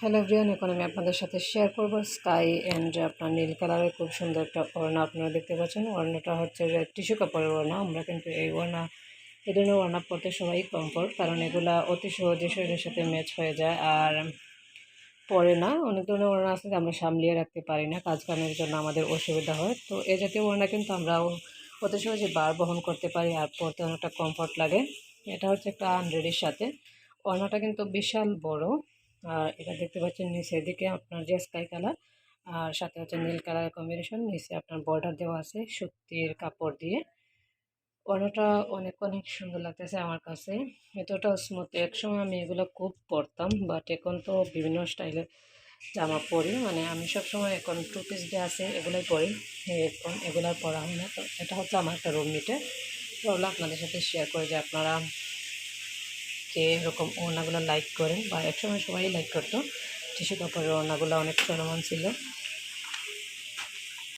Hello everyone, এখন আমি আপনাদের সাথে শেয়ার করব স্কাই অ্যান্ড আপনার নীল কালারের খুব সুন্দর একটা ওড়না। আপনারা দেখতে পাচ্ছেন ওড়নাটা হচ্ছে যে টিস্যু কাপড়ের ওড়না। আমরা কিন্তু এই ধরনের ওড়না পরতে সবাই কমফোর্ট, কারণ এগুলা অতি সহজে শরীরের সাথে ম্যাচ হয়ে যায় আর পরে না। অনেক ধরনের ওড়না আছে যে আমরা সামলিয়ে রাখতে পারি না, কাজ কামের জন্য আমাদের অসুবিধা হয়। তো এই জাতীয় ওড়না কিন্তু আমরা অতি সহজে বার বহন করতে পারি আর পরতে অনেকটা কমফোর্ট লাগে। এটা হচ্ছে একটা আনরেডির সাথে। ওড়নাটা কিন্তু বিশাল বড়। আর এটা দেখতে পাচ্ছেন নিচের দিকে আপনার যে স্কাই কালার আর সাথে হচ্ছে নীল কালারের কম্বিনেশন, নিচে আপনার বর্ডার দেওয়া আছে সুতির কাপড় দিয়ে। ওড়নাটা অনেক অনেক সুন্দর লাগতেছে আমার কাছে, এতটাও স্মুথ। একসময় আমি এগুলো খুব পরতাম, বাট এখন তো বিভিন্ন স্টাইলের জামা পরি, মানে আমি সবসময় এখন টু পিস যে আছে এগুলোই পরি, এখন এগুলো পরা হয় না। তো এটা হচ্ছে আমার একটা রুমমেটে, তো ওগুলো আপনাদের সাথে শেয়ার করে যে আপনারা কে এরকম ওড়নাগুলো লাইক করেন, বা একসময় সবাই লাইক করতো। টিস্যু কাপড়ের ওড়নাগুলো অনেক চলমান ছিল।